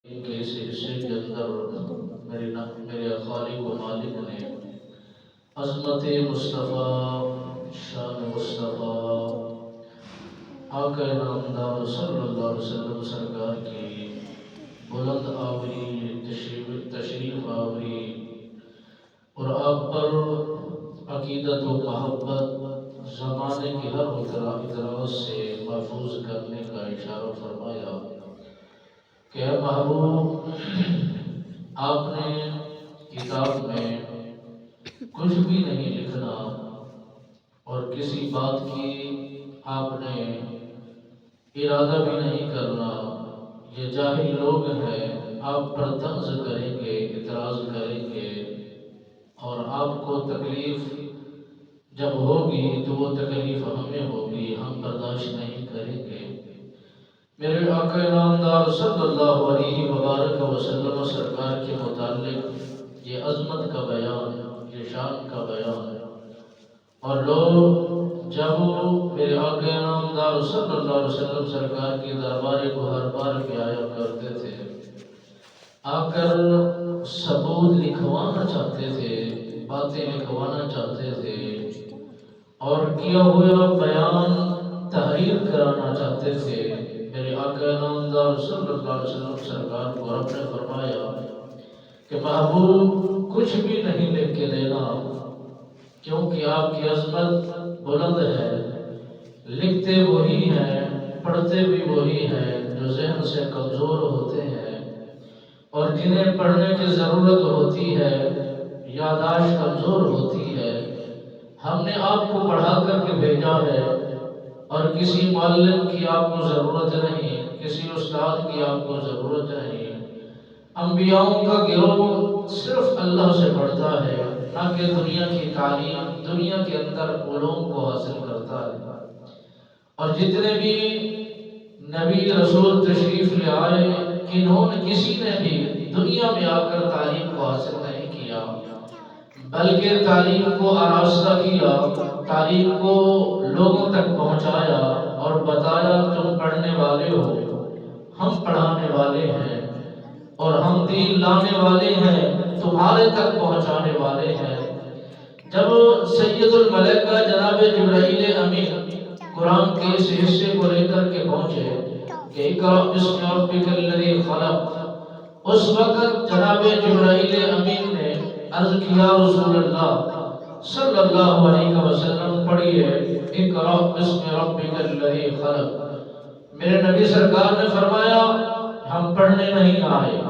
کہ اس حصے کے اندر میرے خالق و مالک نے عظمت مصطفیٰ، شان مصطفیٰ، آقا نامدار صلی اللہ علیہ وسلم سرکار کی بلند آوری، تشریف آوری اور آپ پر عقیدت و محبت زمانے کی ہر اعتراض سے محفوظ کرنے کا اشارہ فرمایا کہ اے محبوب، آپ نے کتاب میں کچھ بھی نہیں لکھنا اور کسی بات کی آپ نے ارادہ بھی نہیں کرنا۔ یہ جاہل لوگ ہیں، آپ پر طنز کریں گے، اعتراض کریں گے اور آپ کو تکلیف جب ہوگی تو وہ تکلیف ہمیں ہوگی، ہم برداشت نہیں کریں گے۔ میرے آقا نامدار صلی اللہ علیہ وبارک وسلم سرکار کے متعلق یہ عظمت کا بیان، یہ شان کا بیان، اور لوگ جب میرے آقا نامدار صلی اللہ علیہ وسلم سرکار کے دربار کو ہر بار پہ آیا کرتے تھے، آ کر ثبوت لکھوانا چاہتے تھے، باتیں لکھوانا چاہتے تھے اور کیا ہوا بیان تحریر کرانا چاہتے تھے۔ میرے آقا نامدار صلی اللہ علیہ وسلم سرکار کو رب نے فرمایا کہ محبوب کچھ بھی نہیں لکھ کے دینا، کیونکہ آپ کی عظمت بلند ہے۔ لکھتے وہی ہیں، پڑھتے بھی وہی ہیں جو ذہن سے کمزور ہوتے ہیں اور جنہیں پڑھنے کی ضرورت ہوتی ہے، یادداشت کمزور ہوتی ہے۔ ہم نے آپ کو پڑھا کر کے بھیجا ہے اور کسی معلم کی آپ کو ضرورت نہیں، کسی استاد کی آپ کو ضرورت نہیں۔ انبیاءوں کا گروہ صرف اللہ سے پڑھتا ہے، نہ کہ دنیا کی تعلیم، دنیا کے اندر علوم کو حاصل کرتا ہے۔ اور جتنے بھی نبی رسول تشریف لے آئے، کسی نے بھی دنیا میں آ کر تعلیم کو حاصل نہیں کیا، بلکہ تعلیم کو آراستہ کیا، تعلیم کو لوگوں تک پہنچایا اور بتایا تم پڑھنے والے ہو، ہم پڑھانے والے ہیں اور ہم دین لانے والے ہیں، تمہارے تک پہنچانے والے ہیں۔ جب سید الملائکہ جناب جبرائیل امین قرآن کے اس حصے کو لے کر کے پہنچے کہ اقرأ بسم ربک الذی خلق، اس وقت جناب جبرائیل امین نے عرض کیا رسول اللہ صلی اللہ علیہ وسلم پڑھیے اقرأ بسم ربک الذی خلق۔ میرے نبی سرکار نے فرمایا ہم پڑھنے نہیں آئے،